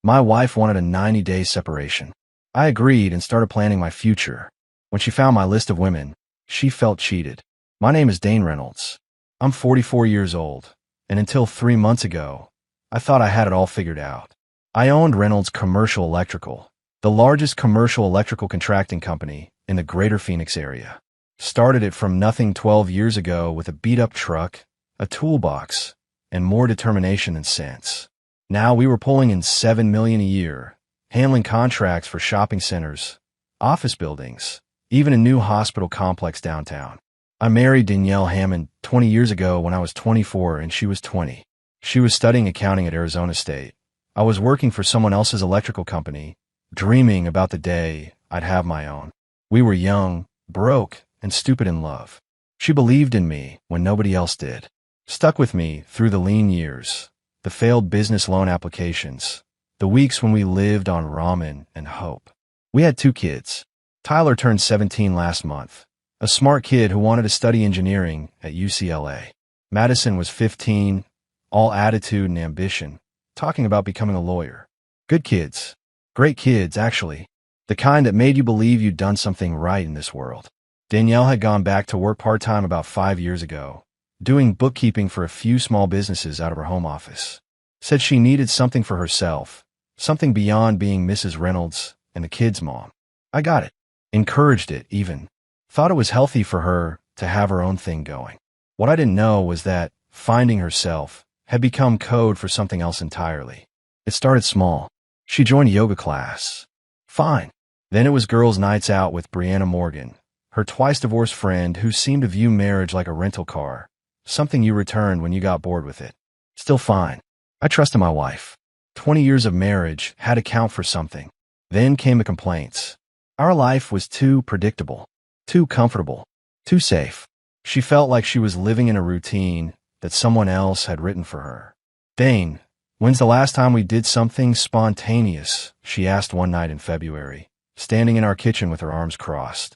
My wife wanted a 90-day separation. I agreed and started planning my future. When she found my list of women, she felt cheated. My name is Dane Reynolds. I'm 44 years old, and until 3 months ago, I thought I had it all figured out. I owned Reynolds Commercial Electrical, the largest commercial electrical contracting company in the greater Phoenix area. Started it from nothing 12 years ago with a beat-up truck, a toolbox, and more determination than sense. Now we were pulling in $7 million a year, handling contracts for shopping centers, office buildings, even a new hospital complex downtown. I married Danielle Hammond 20 years ago when I was 24 and she was 20. She was studying accounting at Arizona State. I was working for someone else's electrical company, dreaming about the day I'd have my own. We were young, broke, and stupid in love. She believed in me when nobody else did. Stuck with me through the lean years, the failed business loan applications, the weeks when we lived on ramen and hope. We had 2 kids. Tyler turned 17 last month, a smart kid who wanted to study engineering at UCLA. Madison was 15, all attitude and ambition, talking about becoming a lawyer. Good kids. Great kids, actually. The kind that made you believe you'd done something right in this world. Danielle had gone back to work part-time about 5 years ago, doing bookkeeping for a few small businesses out of her home office. Said she needed something for herself, something beyond being Mrs. Reynolds and the kids' mom. I got it. Encouraged it, even. Thought it was healthy for her to have her own thing going. What I didn't know was that finding herself had become code for something else entirely. It started small. She joined a yoga class. Fine. Then it was girls' nights out with Brianna Morgan, her twice-divorced friend who seemed to view marriage like a rental car, something you returned when you got bored with it. Still fine. I trusted my wife. 20 years of marriage had to count for something. Then came the complaints. Our life was too predictable, too comfortable, too safe. She felt like she was living in a routine that someone else had written for her. Dane, when's the last time we did something spontaneous? She asked one night in February, standing in our kitchen with her arms crossed.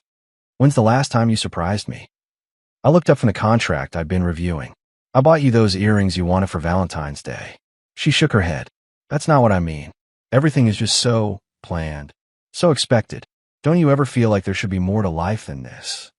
When's the last time you surprised me? I looked up from the contract I'd been reviewing. I bought you those earrings you wanted for Valentine's Day. She shook her head. That's not what I mean. Everything is just so planned, so expected. Don't you ever feel like there should be more to life than this?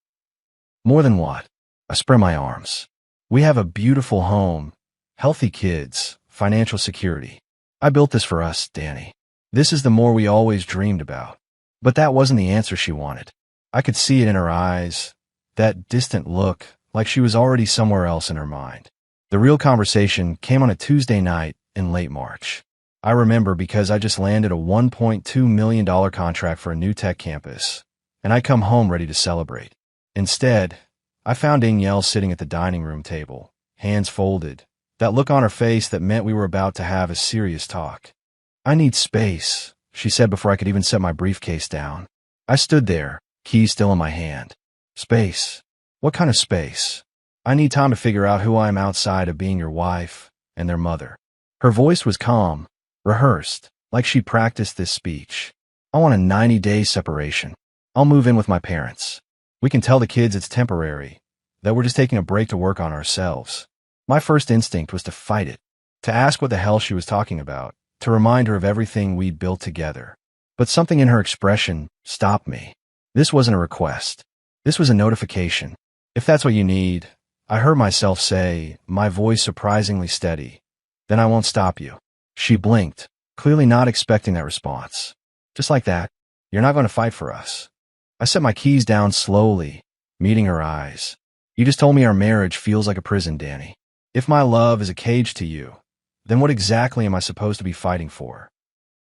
More than what? I spread my arms. We have a beautiful home, healthy kids, financial security. I built this for us, Danny. This is the more we always dreamed about. But that wasn't the answer she wanted. I could see it in her eyes, that distant look, like she was already somewhere else in her mind. The real conversation came on a Tuesday night in late March. I remember because I just landed a $1.2 million contract for a new tech campus, and I come home ready to celebrate. Instead, I found Danielle sitting at the dining room table, hands folded, that look on her face that meant we were about to have a serious talk. I need space, she said before I could even set my briefcase down. I stood there, keys still in my hand. Space? What kind of space? I need time to figure out who I am outside of being your wife and their mother. Her voice was calm, rehearsed, like she practiced this speech. I want a 90-day separation. I'll move in with my parents. We can tell the kids it's temporary, that we're just taking a break to work on ourselves. My first instinct was to fight it, to ask what the hell she was talking about, to remind her of everything we'd built together. But something in her expression stopped me. This wasn't a request. This was a notification. If that's what you need, I heard myself say, my voice surprisingly steady, then I won't stop you. She blinked, clearly not expecting that response. Just like that, you're not going to fight for us. I set my keys down slowly, meeting her eyes. You just told me our marriage feels like a prison, Danny. If my love is a cage to you, then what exactly am I supposed to be fighting for?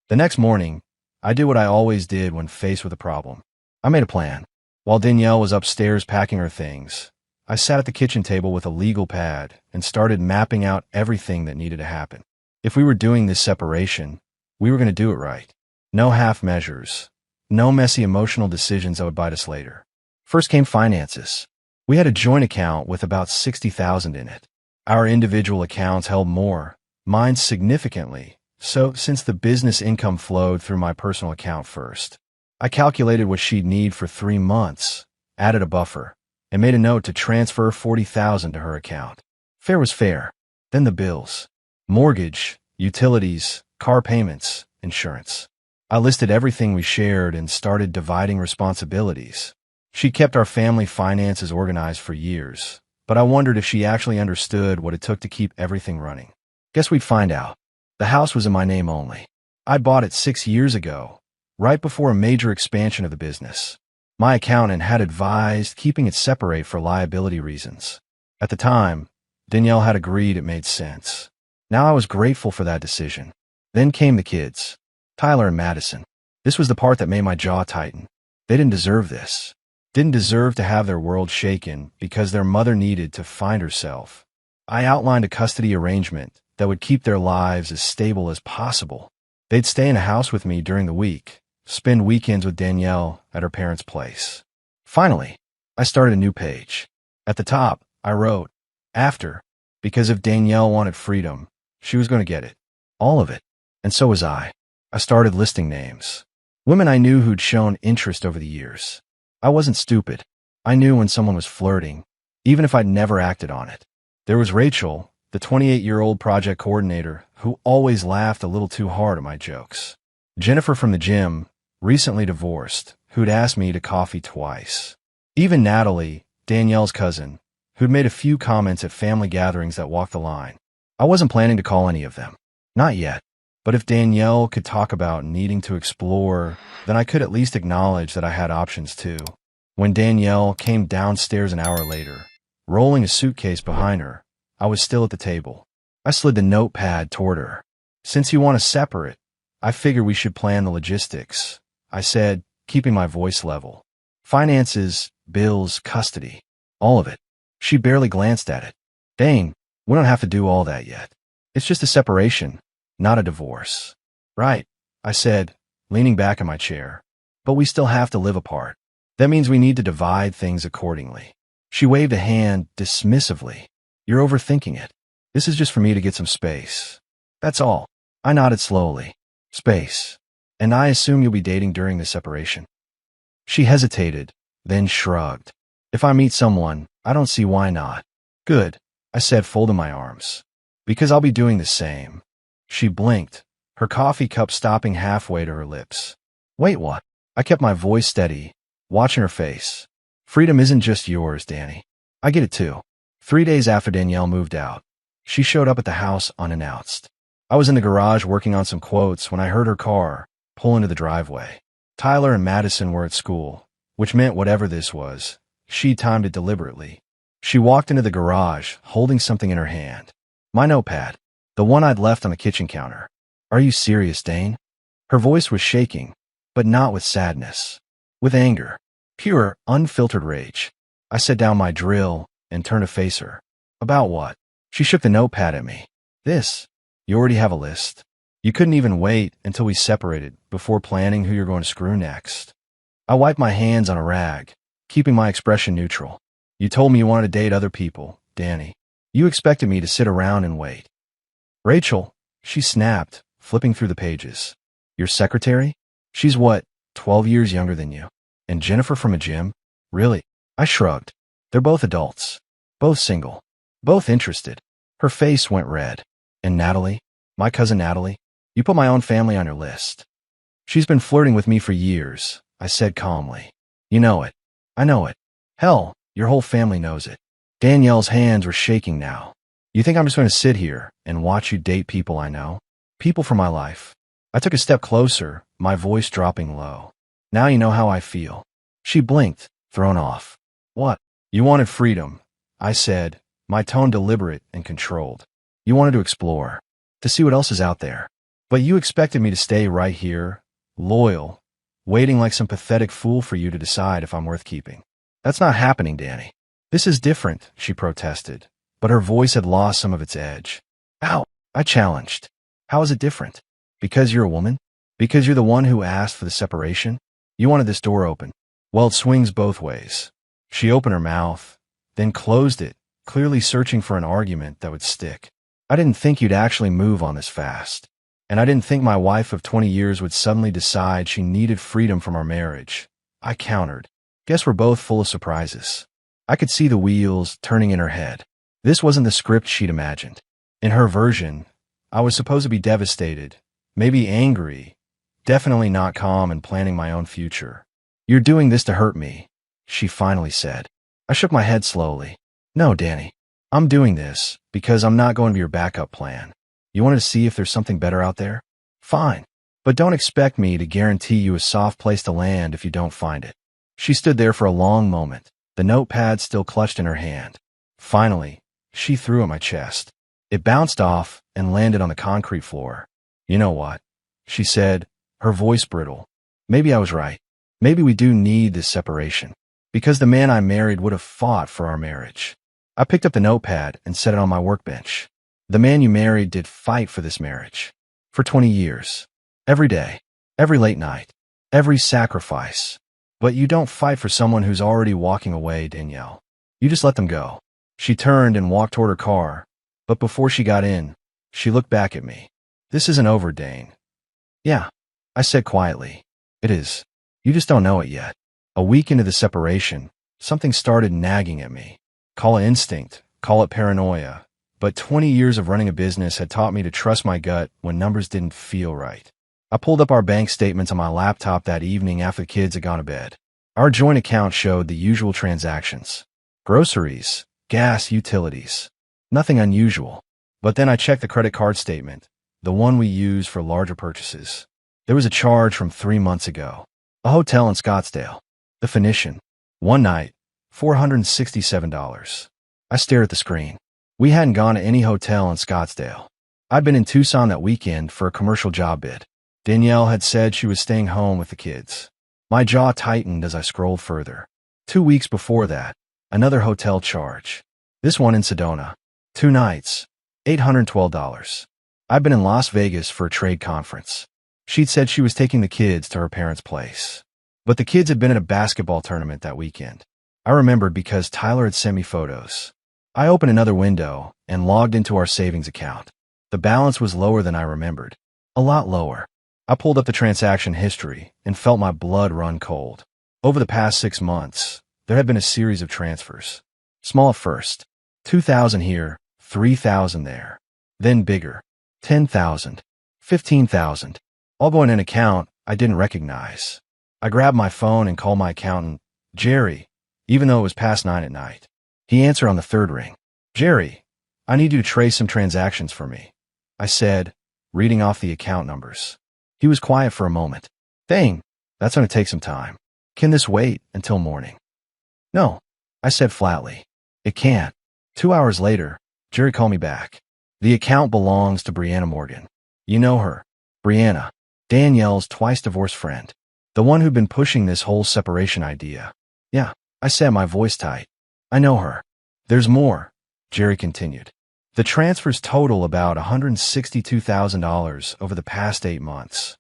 The next morning, I did what I always did when faced with a problem. I made a plan. While Danielle was upstairs packing her things, I sat at the kitchen table with a legal pad and started mapping out everything that needed to happen. If we were doing this separation, we were going to do it right. No half measures. No messy emotional decisions that would bite us later. First came finances. We had a joint account with about $60,000 in it. Our individual accounts held more, mine significantly, so since the business income flowed through my personal account first. I calculated what she'd need for 3 months, added a buffer, and made a note to transfer $40,000 to her account. Fair was fair. Then the bills. Mortgage, utilities, car payments, insurance. I listed everything we shared and started dividing responsibilities. She kept our family finances organized for years, but I wondered if she actually understood what it took to keep everything running. Guess we'd find out. The house was in my name only. I'd bought it 6 years ago, right before a major expansion of the business. My accountant had advised keeping it separate for liability reasons. At the time, Danielle had agreed it made sense. Now I was grateful for that decision. Then came the kids, Tyler and Madison. This was the part that made my jaw tighten. They didn't deserve this. Didn't deserve to have their world shaken because their mother needed to find herself. I outlined a custody arrangement that would keep their lives as stable as possible. They'd stay in a house with me during the week, spend weekends with Danielle at her parents' place. Finally, I started a new page. At the top, I wrote, after, because if Danielle wanted freedom, she was going to get it. All of it. And so was I. I started listing names. Women I knew who'd shown interest over the years. I wasn't stupid. I knew when someone was flirting, even if I'd never acted on it. There was Rachel, the 28-year-old project coordinator who always laughed a little too hard at my jokes. Jennifer from the gym, recently divorced, who'd asked me to coffee twice. Even Natalie, Danielle's cousin, who'd made a few comments at family gatherings that walked the line. I wasn't planning to call any of them. Not yet. But if Danielle could talk about needing to explore, then I could at least acknowledge that I had options too. When Danielle came downstairs an hour later, rolling a suitcase behind her, I was still at the table. I slid the notepad toward her. Since you want to separate, I figure we should plan the logistics, I said, keeping my voice level. Finances, bills, custody, all of it. She barely glanced at it. Dane, we don't have to do all that yet. It's just a separation, not a divorce. Right, I said, leaning back in my chair. But we still have to live apart. That means we need to divide things accordingly. She waved a hand dismissively. You're overthinking it. This is just for me to get some space. That's all. I nodded slowly. Space. And I assume you'll be dating during the separation. She hesitated, then shrugged. If I meet someone, I don't see why not. Good, I said, folding my arms. Because I'll be doing the same. She blinked, her coffee cup stopping halfway to her lips. Wait, what? I kept my voice steady, watching her face. Freedom isn't just yours, Danny. I get it too. 3 days after Danielle moved out, she showed up at the house unannounced. I was in the garage working on some quotes when I heard her car pull into the driveway. Tyler and Madison were at school, which meant whatever this was, she timed it deliberately. She walked into the garage, holding something in her hand. My notepad. The one I'd left on the kitchen counter. Are you serious, Dane? Her voice was shaking, but not with sadness. With anger. Pure, unfiltered rage. I set down my drill and turned to face her. About what? She shook the notepad at me. This. You already have a list. You couldn't even wait until we separated before planning who you're going to screw next. I wiped my hands on a rag, keeping my expression neutral. You told me you wanted to date other people, Danny. You expected me to sit around and wait. Rachel, she snapped, flipping through the pages. Your secretary? She's what, 12 years younger than you? And Jennifer from a gym? Really? I shrugged. They're both adults. Both single. Both interested. Her face went red. And Natalie? My cousin Natalie? You put my own family on your list. She's been flirting with me for years, I said calmly. You know it. I know it. Hell, your whole family knows it. Danielle's hands were shaking now. You think I'm just going to sit here and watch you date people I know? People from my life. I took a step closer, my voice dropping low. Now you know how I feel. She blinked, thrown off. What? You wanted freedom, I said, my tone deliberate and controlled. You wanted to explore, to see what else is out there. But you expected me to stay right here, loyal, waiting like some pathetic fool for you to decide if I'm worth keeping. That's not happening, Danny. This is different, she protested, but her voice had lost some of its edge. How? I challenged. How is it different? Because you're a woman? Because you're the one who asked for the separation? You wanted this door open. Well, it swings both ways. She opened her mouth, then closed it, clearly searching for an argument that would stick. I didn't think you'd actually move on this fast. And I didn't think my wife of 20 years would suddenly decide she needed freedom from our marriage. I countered. Guess we're both full of surprises. I could see the wheels turning in her head. This wasn't the script she'd imagined. In her version, I was supposed to be devastated, maybe angry, definitely not calm and planning my own future. "You're doing this to hurt me," she finally said. I shook my head slowly. "No, Danny. I'm doing this because I'm not going to be your backup plan. You wanted to see if there's something better out there? Fine. But don't expect me to guarantee you a soft place to land if you don't find it." She stood there for a long moment, the notepad still clutched in her hand. Finally, she threw at my chest. It bounced off and landed on the concrete floor. "You know what?" she said, her voice brittle. "Maybe I was right. Maybe we do need this separation. Because the man I married would have fought for our marriage." I picked up the notepad and set it on my workbench. "The man you married did fight for this marriage. For 20 years. Every day. Every late night. Every sacrifice. But you don't fight for someone who's already walking away, Danielle. You just let them go." She turned and walked toward her car, but before she got in, she looked back at me. "This isn't over, Dane." "Yeah," I said quietly. "It is. You just don't know it yet." A week into the separation, something started nagging at me. Call it instinct, call it paranoia, but 20 years of running a business had taught me to trust my gut when numbers didn't feel right. I pulled up our bank statements on my laptop that evening after the kids had gone to bed. Our joint account showed the usual transactions. Groceries, gas, utilities. Nothing unusual. But then I checked the credit card statement, the one we use for larger purchases. There was a charge from 3 months ago. A hotel in Scottsdale. The Phoenician. One night, $467. I stared at the screen. We hadn't gone to any hotel in Scottsdale. I'd been in Tucson that weekend for a commercial job bid. Danielle had said she was staying home with the kids. My jaw tightened as I scrolled further. 2 weeks before that, another hotel charge. This one in Sedona. 2 nights, $812. I'd been in Las Vegas for a trade conference. She'd said she was taking the kids to her parents' place. But the kids had been at a basketball tournament that weekend. I remembered because Tyler had sent me photos. I opened another window and logged into our savings account. The balance was lower than I remembered. A lot lower. I pulled up the transaction history and felt my blood run cold. Over the past 6 months, there had been a series of transfers. Small at first. 2,000 here, 3,000 there. Then bigger. 10,000. 15,000. All going in an account I didn't recognize. I grabbed my phone and called my accountant, Jerry, even though it was past 9 at night. He answered on the 3rd ring. "Jerry, I need you to trace some transactions for me," I said, reading off the account numbers. He was quiet for a moment. "Dang, that's going to take some time. Can this wait until morning?" "No," I said flatly. "It can't." 2 hours later, Jerry called me back. "The account belongs to Brianna Morgan. You know her. Brianna, Danielle's twice-divorced friend. The one who'd been pushing this whole separation idea." "Yeah," I said, my voice tight. "I know her." "There's more," Jerry continued. "The transfers total about $162,000 over the past 8 months.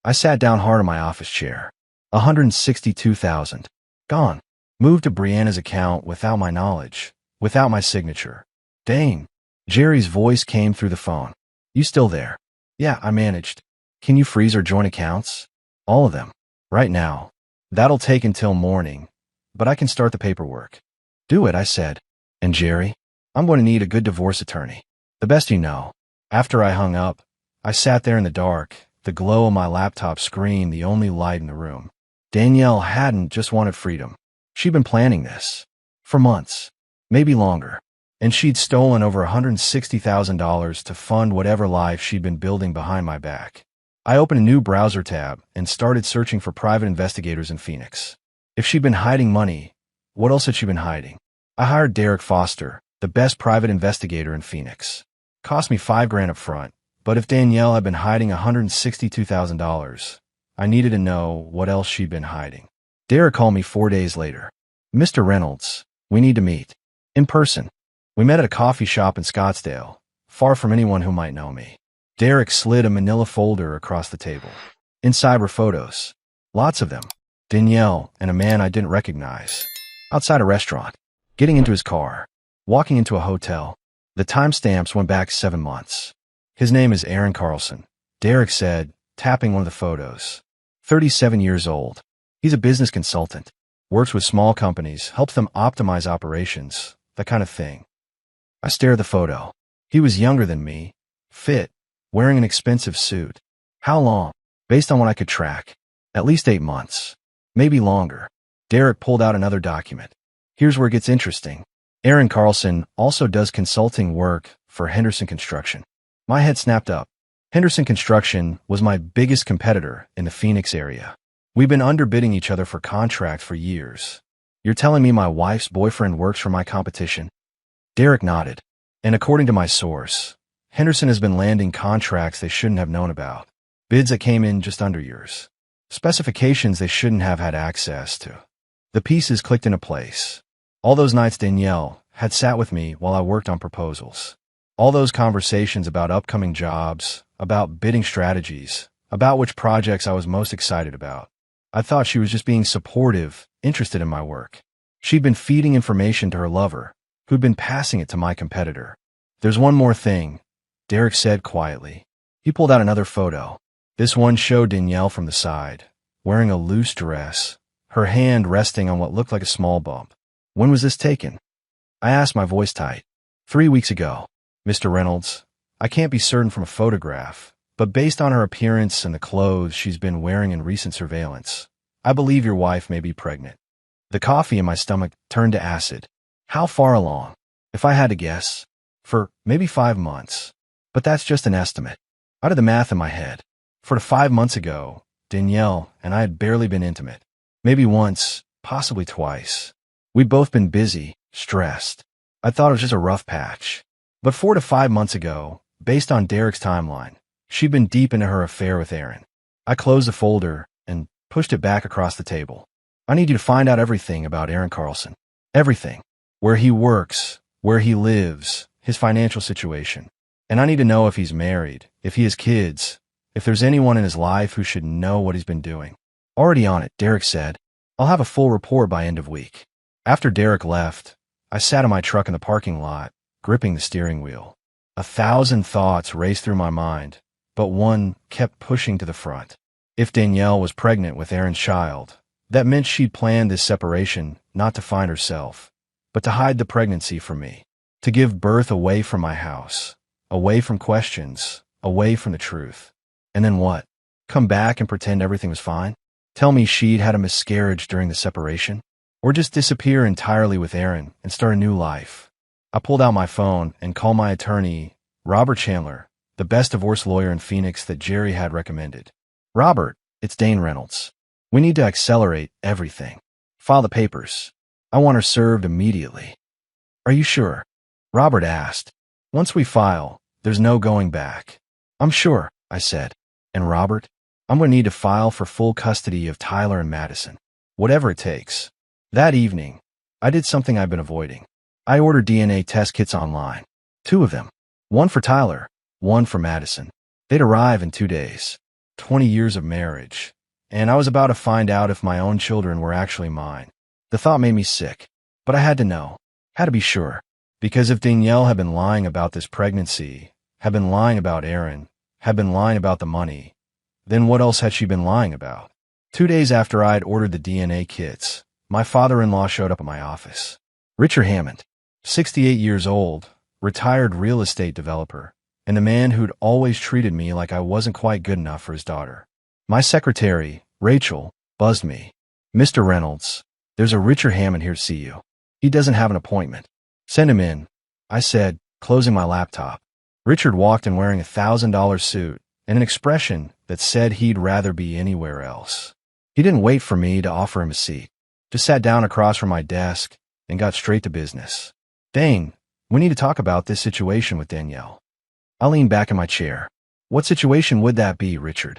I sat down hard in my office chair. 162,000. Gone. Moved to Brianna's account without my knowledge, without my signature. "Dane." Jerry's voice came through the phone. "You still there?" "Yeah, I managed. Can you freeze our joint accounts?" "All of them. Right now. That'll take until morning, but I can start the paperwork." "Do it," I said. "And Jerry, I'm going to need a good divorce attorney. The best you know." After I hung up, I sat there in the dark, the glow of my laptop screen the only light in the room. Danielle hadn't just wanted freedom. She'd been planning this. For months. Maybe longer. And she'd stolen over $160,000 to fund whatever life she'd been building behind my back. I opened a new browser tab and started searching for private investigators in Phoenix. If she'd been hiding money, what else had she been hiding? I hired Derek Foster, the best private investigator in Phoenix. Cost me $5,000 up front, but if Danielle had been hiding $162,000, I needed to know what else she'd been hiding. Derek called me 4 days later. "Mr. Reynolds, we need to meet. In person." We met at a coffee shop in Scottsdale, far from anyone who might know me. Derek slid a manila folder across the table. Inside were photos. Lots of them. Danielle and a man I didn't recognize. Outside a restaurant. Getting into his car. Walking into a hotel. The timestamps went back 7 months. "His name is Aaron Carlson," Derek said, tapping one of the photos. 37 years old. He's a business consultant. Works with small companies, helps them optimize operations, that kind of thing. I stared at the photo. He was younger than me. Fit. Wearing an expensive suit. How long? Based on what I could track. At least 8 months. Maybe longer. Derek pulled out another document. Here's where it gets interesting. Aaron Carlson also does consulting work for Henderson Construction. My head snapped up. Henderson Construction was my biggest competitor in the Phoenix area. We've been underbidding each other for contracts for years. You're telling me my wife's boyfriend works for my competition? Derek nodded. And according to my source, Henderson has been landing contracts they shouldn't have known about. Bids that came in just under yours. Specifications they shouldn't have had access to. The pieces clicked into place. All those nights Danielle had sat with me while I worked on proposals. All those conversations about upcoming jobs, about bidding strategies, about which projects I was most excited about. I thought she was just being supportive, interested in my work. She'd been feeding information to her lover, who'd been passing it to my competitor. There's one more thing, Derek said quietly. He pulled out another photo. This one showed Danielle from the side, wearing a loose dress, her hand resting on what looked like a small bump. When was this taken? I asked, my voice tight. 3 weeks ago, Mr. Reynolds. I can't be certain from a photograph, but based on her appearance and the clothes she's been wearing in recent surveillance, I believe your wife may be pregnant. The coffee in my stomach turned to acid. How far along? If I had to guess, for maybe 5 months. But that's just an estimate. I did the math in my head. 4 to 5 months ago, Danielle and I had barely been intimate. Maybe once, possibly twice. We'd both been busy, stressed. I thought it was just a rough patch. But 4 to 5 months ago, based on Derek's timeline, she'd been deep into her affair with Aaron. I closed the folder and pushed it back across the table. I need you to find out everything about Aaron Carlson. Everything. Where he works, where he lives, his financial situation. And I need to know if he's married, if he has kids, if there's anyone in his life who should know what he's been doing. Already on it, Derek said. I'll have a full report by end of week. After Derek left, I sat in my truck in the parking lot, gripping the steering wheel. 1,000 thoughts raced through my mind, but one kept pushing to the front. If Danielle was pregnant with Aaron's child, that meant she'd planned this separation not to find herself, but to hide the pregnancy from me, to give birth away from my house, away from questions, away from the truth. And then what? Come back and pretend everything was fine? Tell me she'd had a miscarriage during the separation? Or just disappear entirely with Aaron and start a new life? I pulled out my phone and called my attorney, Robert Chandler, the best divorce lawyer in Phoenix that Jerry had recommended. Robert, it's Dane Reynolds. We need to accelerate everything. File the papers. I want her served immediately. Are you sure? Robert asked. Once we file, there's no going back. I'm sure, I said. And Robert, I'm going to need to file for full custody of Tyler and Madison. Whatever it takes. That evening, I did something I've been avoiding. I ordered DNA test kits online. 2 of them. One for Tyler, one for Madison. They'd arrive in 2 days. 20 years of marriage. And I was about to find out if my own children were actually mine. The thought made me sick. But I had to know. Had to be sure. Because if Danielle had been lying about this pregnancy, had been lying about Aaron, had been lying about the money, then what else had she been lying about? 2 days after I had ordered the DNA kits, my father-in-law showed up at my office. Richard Hammond, 68 years old, retired real estate developer, and the man who'd always treated me like I wasn't quite good enough for his daughter. My secretary, Rachel, buzzed me. Mr. Reynolds, there's a Richard Hammond here to see you. He doesn't have an appointment. Send him in, I said, closing my laptop. Richard walked in wearing a $1,000 suit and an expression that said he'd rather be anywhere else. He didn't wait for me to offer him a seat. Just sat down across from my desk and got straight to business. Dane, we need to talk about this situation with Danielle. I leaned back in my chair. What situation would that be, Richard?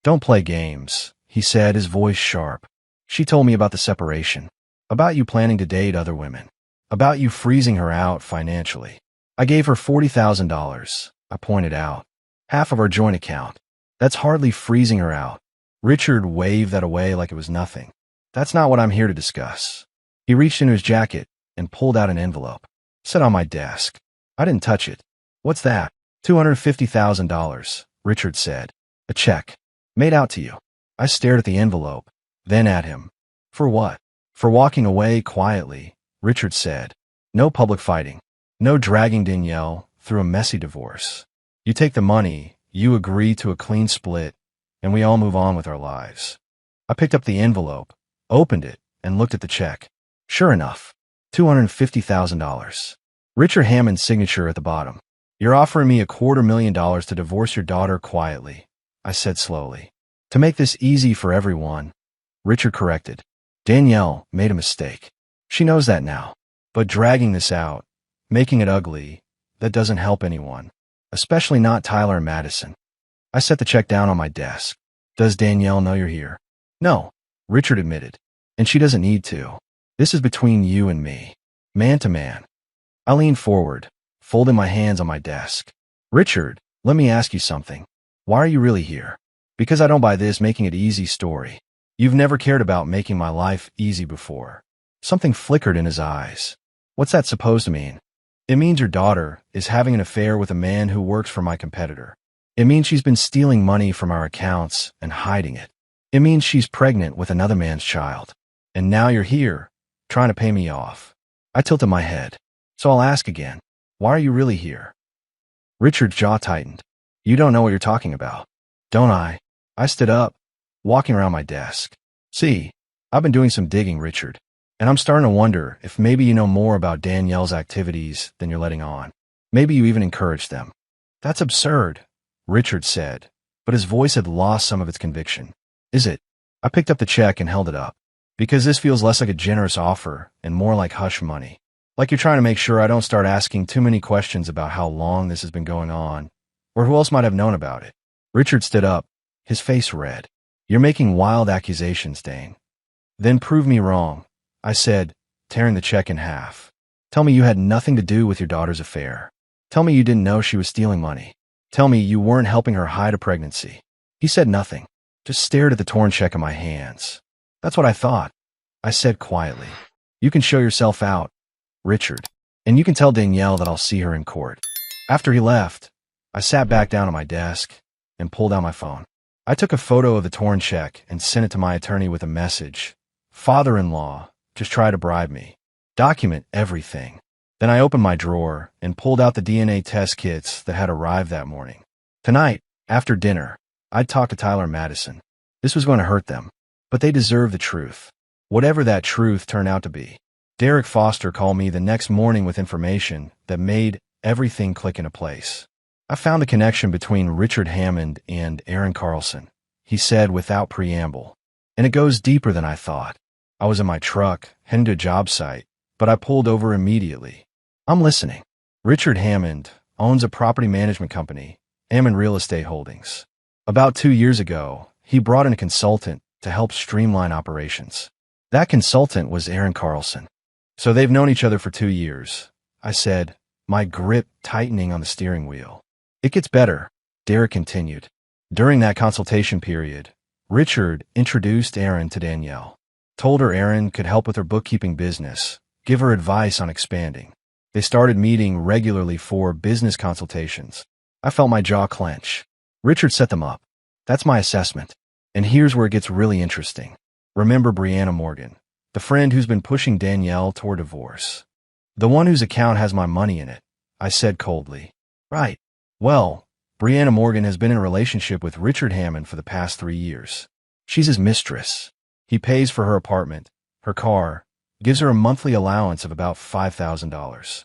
Don't play games, he said, his voice sharp. She told me about the separation, about you planning to date other women, about you freezing her out financially. I gave her $40,000, I pointed out. Half of our joint account. That's hardly freezing her out. Richard waved that away like it was nothing. That's not what I'm here to discuss. He reached into his jacket and pulled out an envelope. Set on my desk. I didn't touch it. What's that? $250,000, Richard said. A check. Made out to you. I stared at the envelope, then at him. For what? For walking away quietly, Richard said. No public fighting. No dragging Danielle through a messy divorce. You take the money, You agree to a clean split, and we all move on with our lives. I picked up the envelope, opened it, and looked at the check. Sure enough, $250,000. Richard Hammond's signature at the bottom. You're offering me $250,000 to divorce your daughter quietly, I said slowly. To make this easy for everyone, Richard corrected. Danielle made a mistake. She knows that now. But dragging this out, making it ugly, that doesn't help anyone, especially not Tyler and Madison. I set the check down on my desk. Does Danielle know you're here? No, Richard admitted. And she doesn't need to. This is between you and me, man to man. I leaned forward, folding my hands on my desk. Richard, let me ask you something. Why are you really here? Because I don't buy this making it easy story. You've never cared about making my life easy before. Something flickered in his eyes. What's that supposed to mean? It means your daughter is having an affair with a man who works for my competitor. It means she's been stealing money from our accounts and hiding it. It means she's pregnant with another man's child. And now you're here, trying to pay me off. I tilted my head. So I'll ask again. Why are you really here? Richard's jaw tightened. You don't know what you're talking about. Don't I? I stood up, walking around my desk. See, I've been doing some digging, Richard. And I'm starting to wonder if maybe you know more about Danielle's activities than you're letting on. Maybe you even encouraged them. That's absurd, Richard said, but his voice had lost some of its conviction. Is it? I picked up the check and held it up. Because this feels less like a generous offer and more like hush money. Like you're trying to make sure I don't start asking too many questions about how long this has been going on, or who else might have known about it. Richard stood up, his face red. You're making wild accusations, Dane. Then prove me wrong, I said, tearing the check in half. Tell me you had nothing to do with your daughter's affair. Tell me you didn't know she was stealing money. Tell me you weren't helping her hide a pregnancy. He said nothing, just stared at the torn check in my hands. That's what I thought, I said quietly. You can show yourself out, Richard, and you can tell Danielle that I'll see her in court. After he left, I sat back down at my desk and pulled out my phone. I took a photo of the torn check and sent it to my attorney with a message. Father-in-law, just try to bribe me. Document everything. Then I opened my drawer and pulled out the DNA test kits that had arrived that morning. Tonight, after dinner, I'd talk to Tyler and Madison. This was going to hurt them, but they deserve the truth. Whatever that truth turned out to be. Derek Foster called me the next morning with information that made everything click into place. I found a connection between Richard Hammond and Aaron Carlson, he said without preamble. And it goes deeper than I thought. I was in my truck, heading to a job site, but I pulled over immediately. I'm listening. Richard Hammond owns a property management company, Hammond Real Estate Holdings. About 2 years ago, he brought in a consultant to help streamline operations. That consultant was Aaron Carlson. So they've known each other for 2 years, I said, my grip tightening on the steering wheel. It gets better, Derek continued. During that consultation period, Richard introduced Aaron to Danielle. Told her Aaron could help with her bookkeeping business, give her advice on expanding. They started meeting regularly for business consultations. I felt my jaw clench. Richard set them up. That's my assessment. And here's where it gets really interesting. Remember Brianna Morgan, the friend who's been pushing Danielle toward divorce. The one whose account has my money in it, I said coldly. Right. Well, Brianna Morgan has been in a relationship with Richard Hammond for the past 3 years. She's his mistress. He pays for her apartment, her car, gives her a monthly allowance of about $5,000.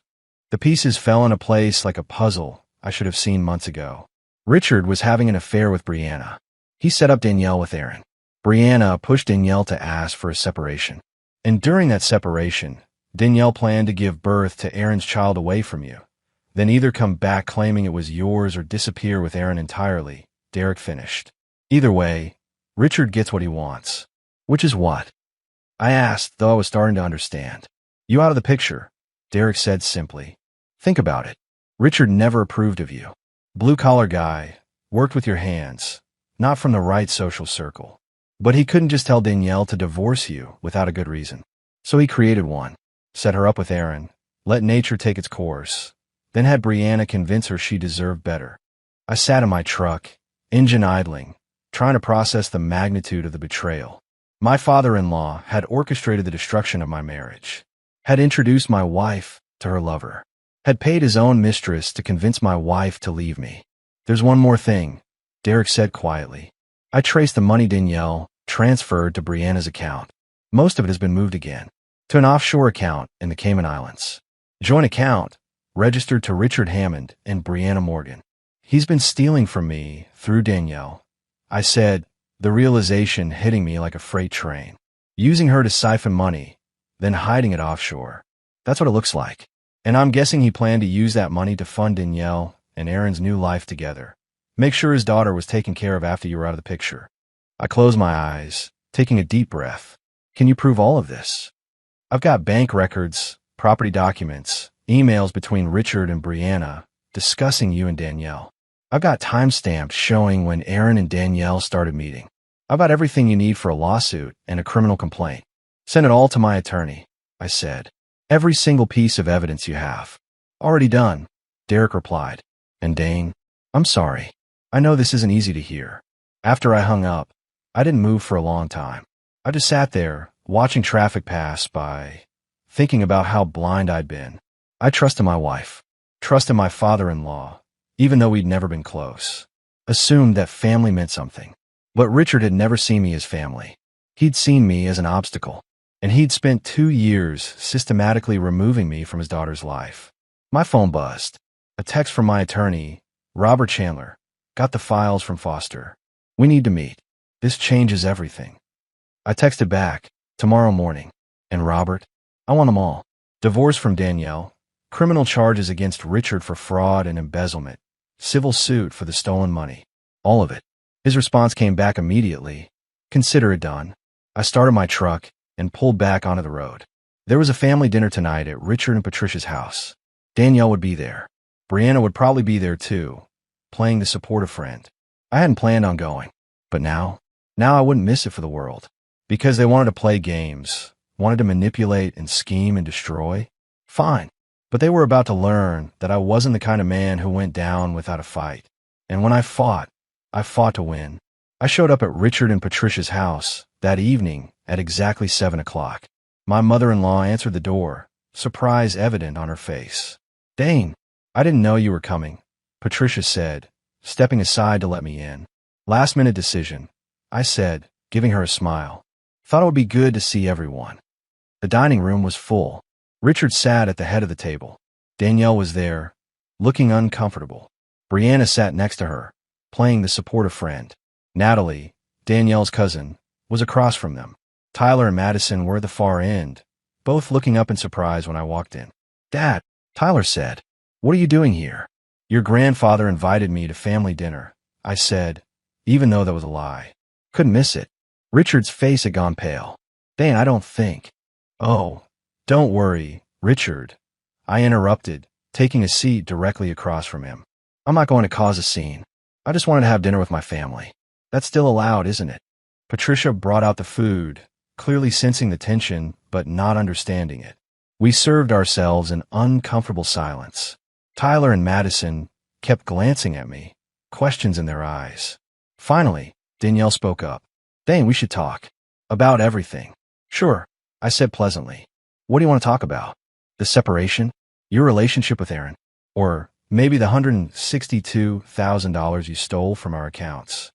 The pieces fell into place like a puzzle I should have seen months ago. Richard was having an affair with Brianna. He set up Danielle with Aaron. Brianna pushed Danielle to ask for a separation. And during that separation, Danielle planned to give birth to Aaron's child away from you. Then either come back claiming it was yours or disappear with Aaron entirely, Derek finished. Either way, Richard gets what he wants. Which is what? I asked, though I was starting to understand. You out of the picture, Derek said simply. Think about it. Richard never approved of you. Blue-collar guy, worked with your hands, not from the right social circle. But he couldn't just tell Danielle to divorce you without a good reason. So he created one, set her up with Aaron, let nature take its course, then had Brianna convince her she deserved better. I sat in my truck, engine idling, trying to process the magnitude of the betrayal. My father-in-law had orchestrated the destruction of my marriage, had introduced my wife to her lover, had paid his own mistress to convince my wife to leave me. There's one more thing, Derek said quietly. I traced the money Danielle transferred to Brianna's account. Most of it has been moved again to an offshore account in the Cayman Islands. Joint account, registered to Richard Hammond and Brianna Morgan. He's been stealing from me through Danielle, I said, the realization hitting me like a freight train. Using her to siphon money, then hiding it offshore. That's what it looks like. And I'm guessing he planned to use that money to fund Danielle and Aaron's new life together. Make sure his daughter was taken care of after you were out of the picture. I closed my eyes, taking a deep breath. Can you prove all of this? I've got bank records, property documents, emails between Richard and Brianna discussing you and Danielle. I've got timestamps showing when Aaron and Danielle started meeting. I've got everything you need for a lawsuit and a criminal complaint. Send it all to my attorney, I said. Every single piece of evidence you have. Already done, Derek replied. And Dane, I'm sorry. I know this isn't easy to hear. After I hung up, I didn't move for a long time. I just sat there, watching traffic pass by, thinking about how blind I'd been. I trusted my wife, trusted my father-in-law, even though we'd never been close. Assumed that family meant something. But Richard had never seen me as family. He'd seen me as an obstacle. And he'd spent 2 years systematically removing me from his daughter's life. My phone buzzed. A text from my attorney, Robert Chandler. Got the files from Foster. We need to meet. This changes everything. I texted back, tomorrow morning. And Robert? I want them all. Divorce from Danielle. Criminal charges against Richard for fraud and embezzlement. Civil suit for the stolen money. All of it. His response came back immediately. Consider it done. I started my truck and pulled back onto the road. There was a family dinner tonight at Richard and Patricia's house. Danielle would be there. Brianna would probably be there too, playing the supportive friend. I hadn't planned on going, but now I wouldn't miss it for the world. Because they wanted to play games, wanted to manipulate and scheme and destroy. Fine. But they were about to learn that I wasn't the kind of man who went down without a fight. And when I fought to win. I showed up at Richard and Patricia's house that evening at exactly 7 o'clock. My mother-in-law answered the door, surprise evident on her face. Dane, I didn't know you were coming, Patricia said, stepping aside to let me in. Last-minute decision, I said, giving her a smile. Thought it would be good to see everyone. The dining room was full. Richard sat at the head of the table. Danielle was there, looking uncomfortable. Brianna sat next to her, playing the supportive friend. Natalie, Danielle's cousin, was across from them. Tyler and Madison were at the far end, both looking up in surprise when I walked in. Dad, Tyler said, what are you doing here? Your grandfather invited me to family dinner, I said, even though that was a lie. Couldn't miss it. Richard's face had gone pale. Dane, I don't think. Oh, don't worry, Richard. I interrupted, taking a seat directly across from him. I'm not going to cause a scene. I just wanted to have dinner with my family. That's still allowed, isn't it? Patricia brought out the food, clearly sensing the tension, but not understanding it. We served ourselves in uncomfortable silence. Tyler and Madison kept glancing at me, questions in their eyes. Finally, Danielle spoke up. Dane, we should talk. About everything. Sure, I said pleasantly. What do you want to talk about? The separation? Your relationship with Aaron? Or maybe the $162,000 you stole from our accounts?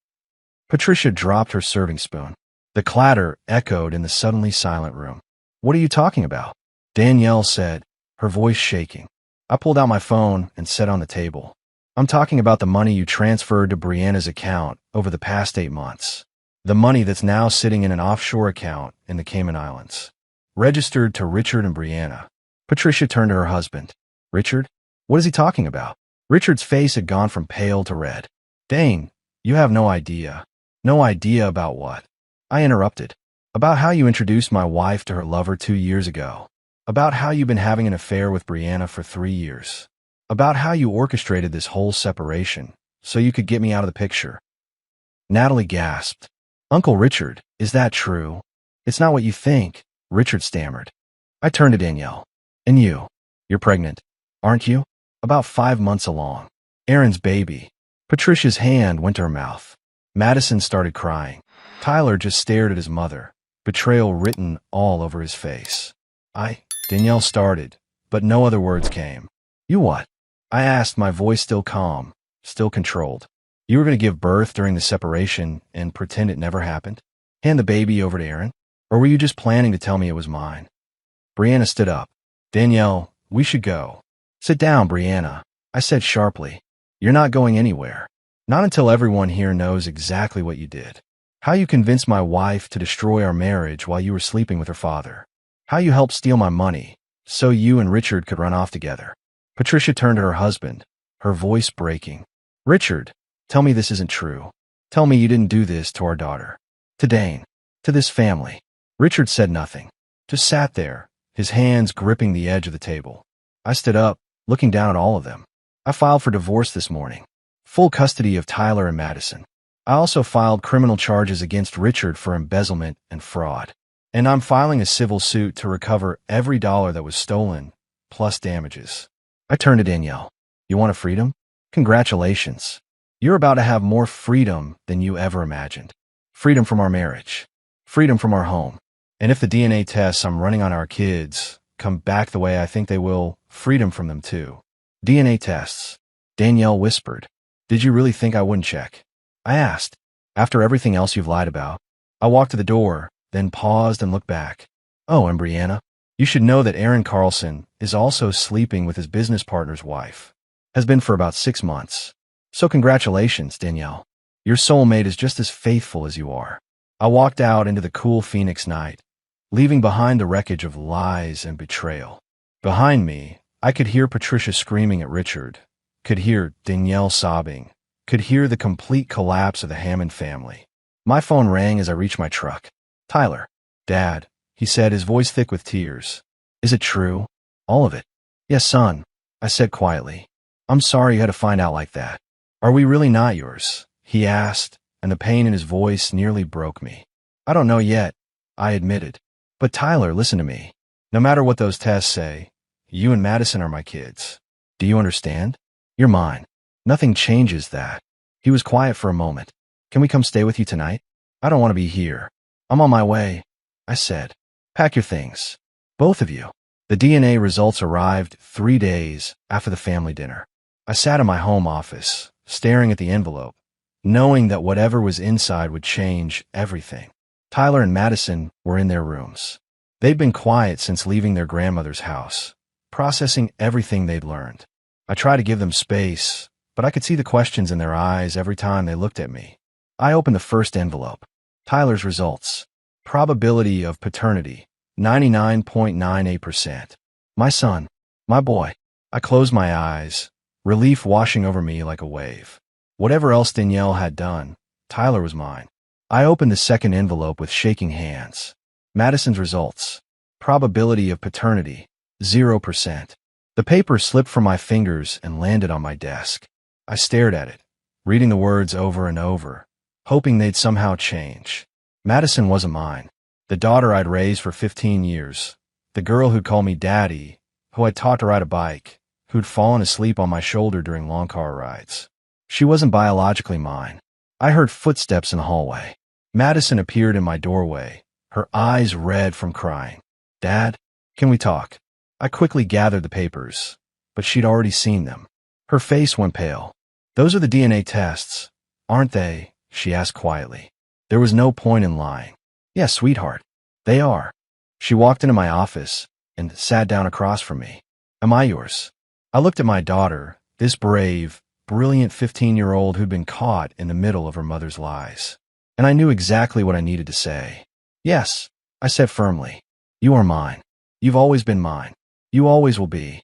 Patricia dropped her serving spoon. The clatter echoed in the suddenly silent room. What are you talking about? Danielle said, her voice shaking. I pulled out my phone and set on the table. I'm talking about the money you transferred to Brianna's account over the past 8 months. The money that's now sitting in an offshore account in the Cayman Islands. Registered to Richard and Brianna. Patricia turned to her husband. Richard? What is he talking about? Richard's face had gone from pale to red. Dane, you have no idea. No idea about what? I interrupted. About how you introduced my wife to her lover 2 years ago. About how you've been having an affair with Brianna for 3 years. About how you orchestrated this whole separation so you could get me out of the picture. Natalie gasped. Uncle Richard, is that true? It's not what you think, Richard stammered. I turned to Danielle. And you're pregnant, aren't you? About 5 months along. Aaron's baby. Patricia's hand went to her mouth. Madison started crying. Tyler just stared at his mother, betrayal written all over his face. Danielle started, but no other words came. You what? I asked, my voice still calm, still controlled. You were going to give birth during the separation and pretend it never happened? Hand the baby over to Aaron? Or were you just planning to tell me it was mine? Brianna stood up. Danielle, we should go. Sit down, Brianna, I said sharply. You're not going anywhere. Not until everyone here knows exactly what you did. How you convinced my wife to destroy our marriage while you were sleeping with her father. How you helped steal my money so you and Richard could run off together. Patricia turned to her husband, her voice breaking. Richard, tell me this isn't true. Tell me you didn't do this to our daughter. To Dane. To this family. Richard said nothing. Just sat there, his hands gripping the edge of the table. I stood up, looking down at all of them. I filed for divorce this morning. Full custody of Tyler and Madison. I also filed criminal charges against Richard for embezzlement and fraud. And I'm filing a civil suit to recover every dollar that was stolen, plus damages. I turned to Danielle. You want a freedom? Congratulations. You're about to have more freedom than you ever imagined. Freedom from our marriage. Freedom from our home. And if the DNA tests I'm running on our kids come back the way I think they will, freedom from them too. DNA tests. Danielle whispered. Did you really think I wouldn't check? I asked. After everything else you've lied about. I walked to the door, then paused and looked back. Oh, and Brianna, you should know that Aaron Carlson is also sleeping with his business partner's wife. Has been for about 6 months. So congratulations, Danielle. Your soulmate is just as faithful as you are. I walked out into the cool Phoenix night, leaving behind the wreckage of lies and betrayal. Behind me, I could hear Patricia screaming at Richard, could hear Danielle sobbing, could hear the complete collapse of the Hammond family. My phone rang as I reached my truck. Tyler. Dad, he said, his voice thick with tears. Is it true? All of it? Yes, son, I said quietly. I'm sorry you had to find out like that. Are we really not yours? He asked, and the pain in his voice nearly broke me. I don't know yet, I admitted. But Tyler, listen to me. No matter what those tests say, you and Madison are my kids. Do you understand? You're mine. Nothing changes that. He was quiet for a moment. Can we come stay with you tonight? I don't want to be here. I'm on my way, I said. Pack your things. Both of you. The DNA results arrived 3 days after the family dinner. I sat in my home office, staring at the envelope, knowing that whatever was inside would change everything. Tyler and Madison were in their rooms. They'd been quiet since leaving their grandmother's house, processing everything they'd learned. I tried to give them space, but I could see the questions in their eyes every time they looked at me. I opened the first envelope. Tyler's results. Probability of paternity, 99.98%. My son. My boy. I closed my eyes, relief washing over me like a wave. Whatever else Danielle had done, Tyler was mine. I opened the second envelope with shaking hands. Madison's results. Probability of paternity, 0%. The paper slipped from my fingers and landed on my desk. I stared at it, reading the words over and over, hoping they'd somehow change. Madison wasn't mine. The daughter I'd raised for 15 years. The girl who'd call me daddy, who I'd taught to ride a bike, who'd fallen asleep on my shoulder during long car rides. She wasn't biologically mine. I heard footsteps in the hallway. Madison appeared in my doorway, her eyes red from crying. Dad, can we talk? I quickly gathered the papers, but she'd already seen them. Her face went pale. Those are the DNA tests, aren't they? She asked quietly. There was no point in lying. Yes, sweetheart. They are. She walked into my office and sat down across from me. Am I yours? I looked at my daughter, this brave, brilliant 15-year-old who'd been caught in the middle of her mother's lies. And I knew exactly what I needed to say. Yes, I said firmly. You are mine. You've always been mine. You always will be.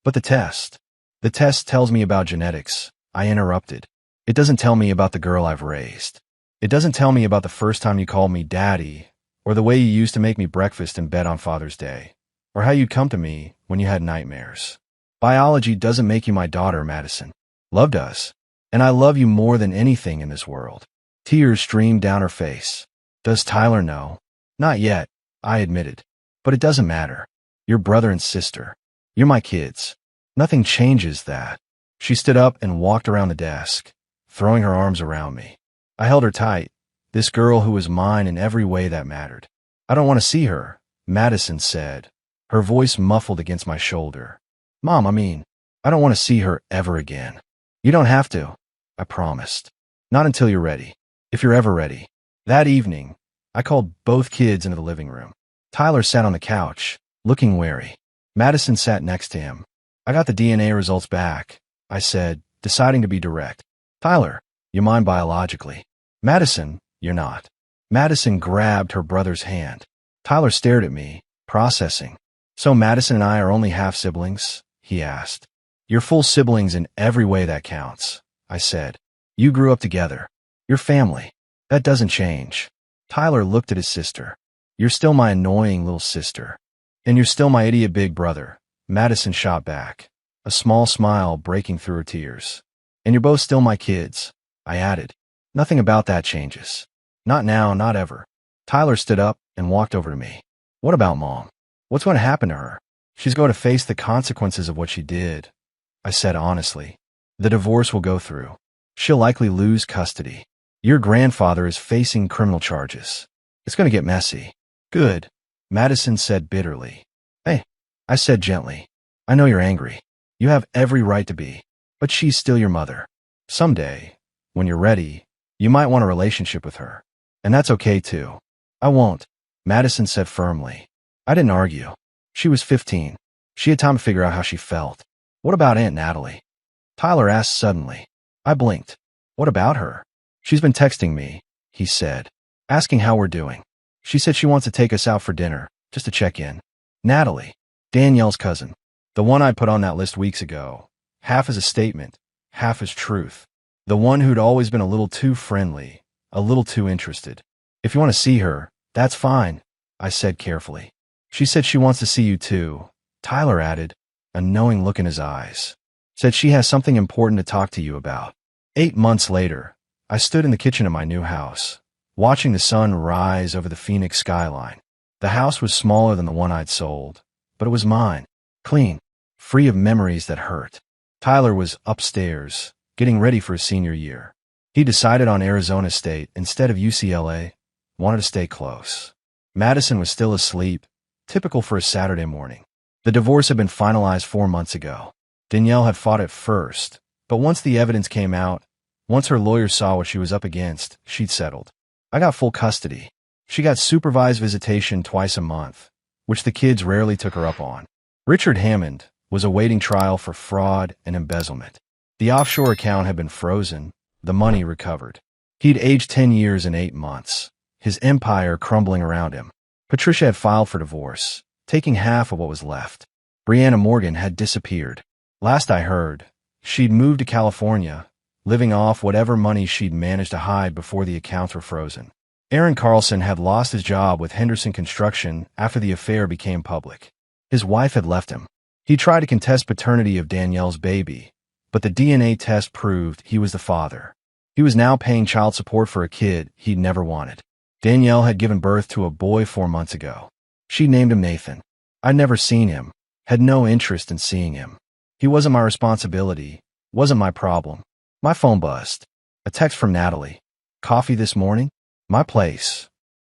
But the test. The test tells me about genetics. I interrupted. It doesn't tell me about the girl I've raised. It doesn't tell me about the first time you called me daddy, or the way you used to make me breakfast in bed on Father's Day, or how you'd come to me when you had nightmares. Biology doesn't make you my daughter, Madison. Love does. And I love you more than anything in this world. Tears streamed down her face. Does Tyler know? Not yet, I admitted. But it doesn't matter. You're brother and sister. You're my kids. Nothing changes that. She stood up and walked around the desk, throwing her arms around me. I held her tight, this girl who was mine in every way that mattered. I don't want to see her, Madison said, her voice muffled against my shoulder. Mom, I don't want to see her ever again. You don't have to, I promised. Not until you're ready. If you're ever ready. That evening, I called both kids into the living room. Tyler sat on the couch, looking wary. Madison sat next to him. I got the DNA results back, I said, deciding to be direct. Tyler, you're mine biologically. Madison, you're not. Madison grabbed her brother's hand. Tyler stared at me, processing. So Madison and I are only half-siblings? He asked. You're full siblings in every way that counts, I said. You grew up together. You're family. That doesn't change. Tyler looked at his sister. You're still my annoying little sister. And you're still my idiot big brother, Madison shot back, a small smile breaking through her tears. And you're both still my kids, I added. Nothing about that changes. Not now, not ever. Tyler stood up and walked over to me. What about Mom? What's going to happen to her? She's going to face the consequences of what she did, I said honestly. The divorce will go through. She'll likely lose custody. Your grandfather is facing criminal charges. It's going to get messy. Good, Madison said bitterly. Hey, I said gently. I know you're angry. You have every right to be. But she's still your mother. Someday, when you're ready, you might want a relationship with her. And that's okay too. I won't, Madison said firmly. I didn't argue. She was 15. She had time to figure out how she felt. What about Aunt Natalie? Tyler asked suddenly. I blinked. What about her? She's been texting me, he said, asking how we're doing. She said she wants to take us out for dinner, just to check in. Natalie, Danielle's cousin, the one I put on that list weeks ago, half as a statement, half as truth. The one who'd always been a little too friendly, a little too interested. If you want to see her, that's fine, I said carefully. She said she wants to see you too, Tyler added, a knowing look in his eyes. Said she has something important to talk to you about. 8 months later, I stood in the kitchen of my new house, watching the sun rise over the Phoenix skyline. The house was smaller than the one I'd sold, but it was mine, clean, free of memories that hurt. Tyler was upstairs, getting ready for his senior year. He decided on Arizona State instead of UCLA, wanted to stay close. Madison was still asleep, typical for a Saturday morning. The divorce had been finalized 4 months ago. Danielle had fought it first, but once the evidence came out, once her lawyer saw what she was up against, she'd settled. I got full custody. She got supervised visitation twice a month, which the kids rarely took her up on. Richard Hammond was awaiting trial for fraud and embezzlement. The offshore account had been frozen, the money recovered. He'd aged 10 years and 8 months, his empire crumbling around him. Patricia had filed for divorce, taking half of what was left. Brianna Morgan had disappeared. Last I heard, she'd moved to California, living off whatever money she'd managed to hide before the accounts were frozen. Aaron Carlson had lost his job with Henderson Construction after the affair became public. His wife had left him. He tried to contest paternity of Danielle's baby, but the DNA test proved he was the father. He was now paying child support for a kid he'd never wanted. Danielle had given birth to a boy 4 months ago. She named him Nathan. I'd never seen him, had no interest in seeing him. He wasn't my responsibility, wasn't my problem. My phone buzzed. A text from Natalie. Coffee this morning? My place.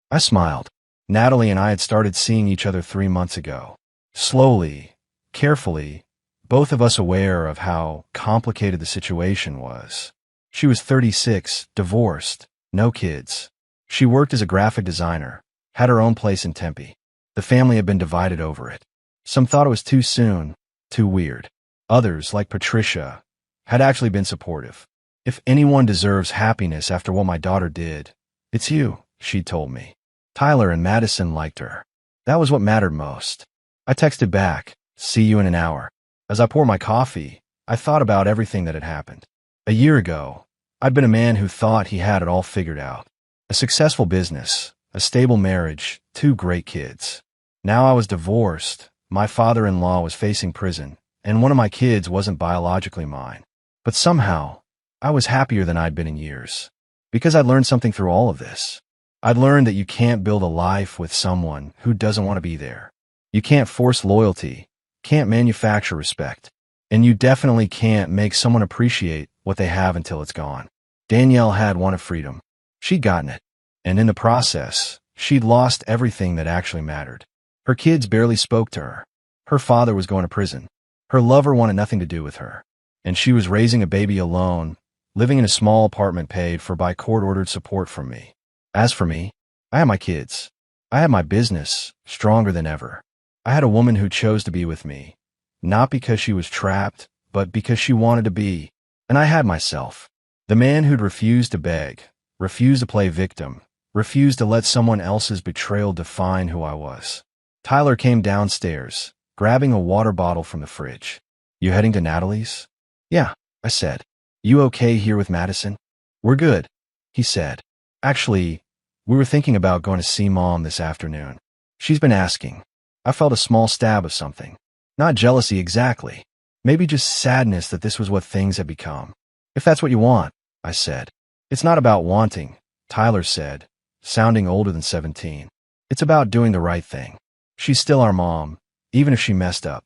I smiled. Natalie and I had started seeing each other 3 months ago. Slowly, carefully, both of us aware of how complicated the situation was. She was 36, divorced, no kids. She worked as a graphic designer, had her own place in Tempe. The family had been divided over it. Some thought it was too soon, too weird. Others, like Patricia, had actually been supportive. If anyone deserves happiness after what my daughter did, it's you, she'd told me. Tyler and Madison liked her. That was what mattered most. I texted back, see you in an hour. As I poured my coffee, I thought about everything that had happened. A year ago, I'd been a man who thought he had it all figured out. A successful business, a stable marriage, 2 great kids. Now I was divorced, my father-in-law was facing prison, and one of my kids wasn't biologically mine. But somehow, I was happier than I'd been in years. Because I'd learned something through all of this. I'd learned that you can't build a life with someone who doesn't want to be there. You can't force loyalty, can't manufacture respect, and you definitely can't make someone appreciate what they have until it's gone. Danielle had wanted freedom. She'd gotten it. And in the process, she'd lost everything that actually mattered. Her kids barely spoke to her. Her father was going to prison. Her lover wanted nothing to do with her. And she was raising a baby alone, living in a small apartment paid for by court-ordered support from me. As for me, I had my kids. I had my business, stronger than ever. I had a woman who chose to be with me, not because she was trapped, but because she wanted to be. And I had myself. The man who'd refused to beg, refused to play victim, refused to let someone else's betrayal define who I was. Tyler came downstairs, grabbing a water bottle from the fridge. You heading to Natalie's? Yeah, I said. You okay here with Madison? We're good, he said. Actually, we were thinking about going to see Mom this afternoon. She's been asking. I felt a small stab of something. Not jealousy exactly. Maybe just sadness that this was what things had become. If that's what you want, I said. It's not about wanting, Tyler said, sounding older than 17. It's about doing the right thing. She's still our mom, even if she messed up.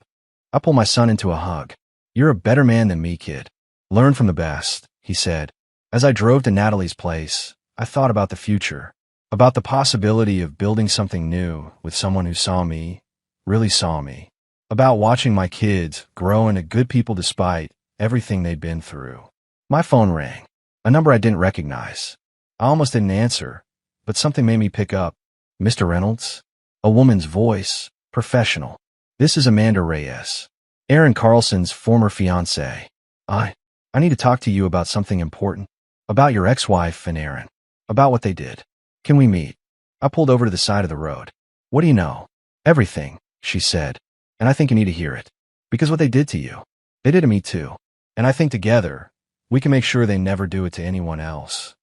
I pulled my son into a hug. You're a better man than me, kid. Learn from the best, he said. As I drove to Natalie's place, I thought about the future, about the possibility of building something new with someone who saw me, really saw me, about watching my kids grow into good people despite everything they'd been through. My phone rang, a number I didn't recognize. I almost didn't answer, but something made me pick up. Mr. Reynolds? A woman's voice, professional. This is Amanda Reyes, Aaron Carlson's former fiancée. I need to talk to you about something important, about your ex-wife and Aaron, about what they did. Can we meet? I pulled over to the side of the road. What do you know? Everything, she said, and I think you need to hear it. Because what they did to you, they did to me too. And I think together, we can make sure they never do it to anyone else.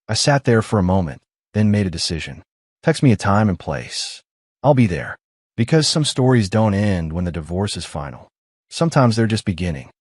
I sat there for a moment, then made a decision. Text me a time and place. I'll be there. Because some stories don't end when the divorce is final. Sometimes they're just beginning.